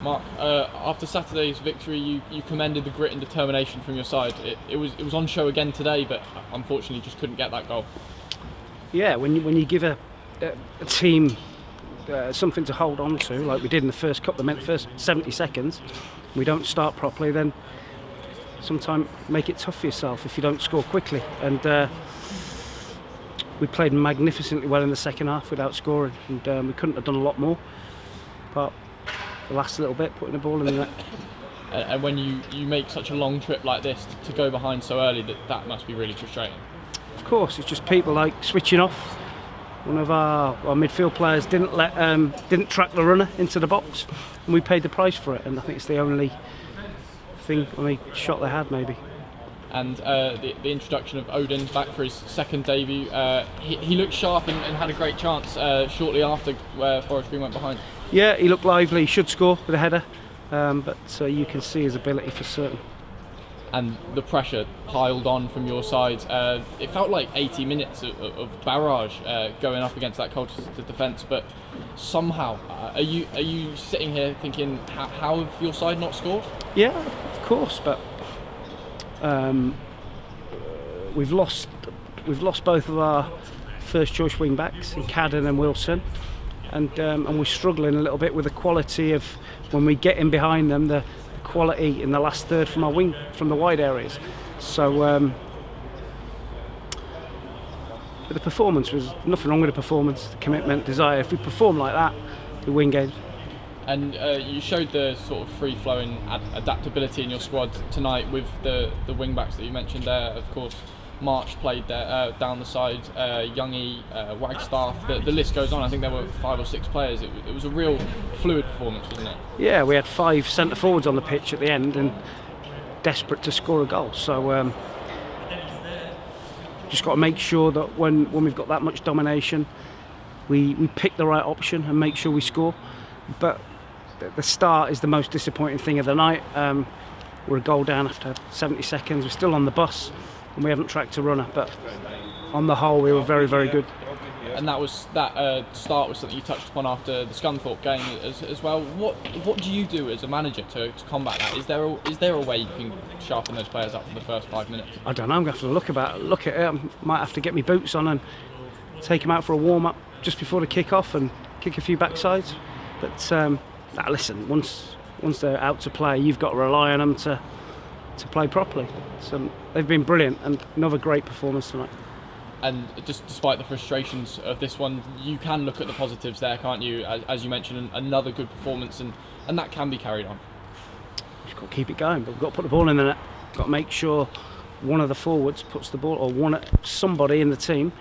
Mark, after Saturday's victory, you commended the grit and determination from your side. It was on show again today, but unfortunately just couldn't get that goal. Yeah, when you give a team something to hold on to, like we did in the first 70 seconds, we don't start properly, then sometimes make it tough for yourself if you don't score quickly. And we played magnificently well in the second half without scoring, and we couldn't have done a lot more. But the last little bit, putting the ball in the net. And when you make such a long trip like this, to go behind so early, that must be really frustrating. Of course, it's just people like switching off. One of our midfield players didn't track the runner into the box, and we paid the price for it. And I think it's the only shot they had, maybe. And the introduction of Odin back for his second debut, he looked sharp and had a great chance shortly after where Forest Green went behind. Yeah, he looked lively. He should score with a header, but you can see his ability for certain. And the pressure piled on from your side. It felt like 80 minutes of barrage going up against that Colchester defence, but somehow, are you sitting here thinking, how have your side not scored? Yeah, of course, but we've lost both of our first choice wing backs, in Cadden and Wilson, and we're struggling a little bit with the quality of when we get in behind them, the quality in the last third from the wide areas. So but the performance was nothing wrong with the performance, the commitment, desire. If we perform like that, we win games. And you showed the sort of free-flowing adaptability in your squad tonight with the wing-backs that you mentioned there. Of course, March played there down the side, Youngie, Wagstaff, the list goes on. I think there were 5 or 6 players. It was a real fluid performance, wasn't it? Yeah, we had 5 centre-forwards on the pitch at the end and desperate to score a goal. So just got to make sure that when we've got that much domination, we pick the right option and make sure we score. But the start is the most disappointing thing of the night. We're a goal down after 70 seconds. We're still on the bus and we haven't tracked a runner. But on the whole, we were very, very good. And that start was something you touched upon after the Scunthorpe game as well. What do you do as a manager to combat that? Is there a way you can sharpen those players up for the first 5 minutes? I don't know. I'm going to have to look at it. I might have to get my boots on and take them out for a warm up just before the kick off and kick a few backsides. But listen, once they're out to play, you've got to rely on them to play properly. So they've been brilliant, and another great performance tonight. And just despite the frustrations of this one, you can look at the positives there, can't you? As you mentioned, another good performance, and that can be carried on. We've got to keep it going, but we've got to put the ball in the net. We've got to make sure one of the forwards puts the ball, or somebody in the team,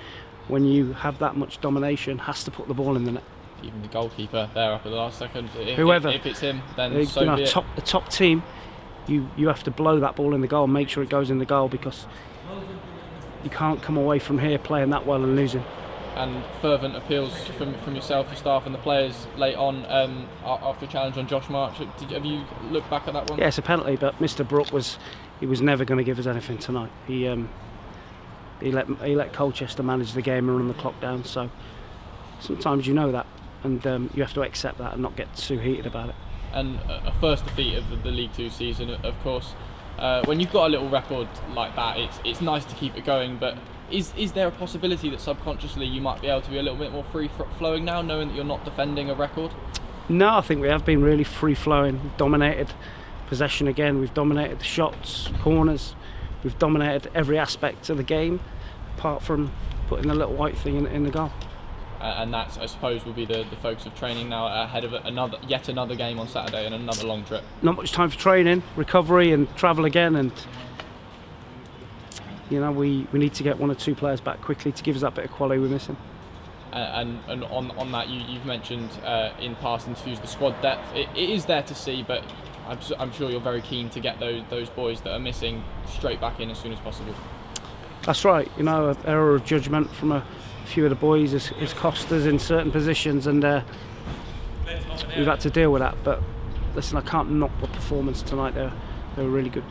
when you have that much domination, has to put the ball in the net. Even the goalkeeper there up at the last second. Whoever. If it's him, then so be it. The top team, you have to blow that ball in the goal and make sure it goes in the goal, because you can't come away from here playing that well and losing. And fervent appeals from yourself, your staff and the players late on after a challenge on Josh March. Have you looked back at that one? Yeah, it's a penalty, but Mr. Brook was never going to give us anything tonight. He let Colchester manage the game and run the clock down, so sometimes you know that, and you have to accept that and not get too heated about it. And a first defeat of the League Two season, of course. When you've got a little record like that, it's nice to keep it going, but is there a possibility that subconsciously you might be able to be a little bit more free-flowing now, knowing that you're not defending a record? No, I think we have been really free-flowing. We've dominated possession again, we've dominated the shots, corners, we've dominated every aspect of the game, apart from putting the little white thing in the goal. And that, I suppose, will be the focus of training now ahead of yet another game on Saturday and another long trip. Not much time for training, recovery and travel again, and we need to get 1 or 2 players back quickly to give us that bit of quality we're missing. And on that, you've mentioned in past interviews the squad depth. It is there to see, but I'm sure you're very keen to get those boys that are missing straight back in as soon as possible. That's right. An error of judgment from a few of the boys has cost us in certain positions, and we've had to deal with that. But listen, I can't knock the performance tonight. They were really good.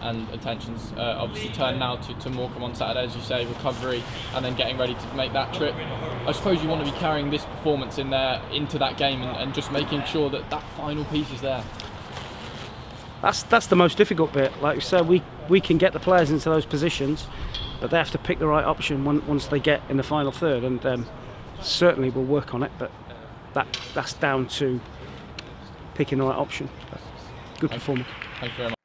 and attention's obviously turned now to Morecambe on Saturday, as you say, recovery, and then getting ready to make that trip. I suppose you want to be carrying this performance in there into that game and just making sure that that final piece is there. That's the most difficult bit. Like you said, we can get the players into those positions, but they have to pick the right option once they get in the final third, and certainly we'll work on it, but that's down to picking the right option. Good performance. Thank you very much.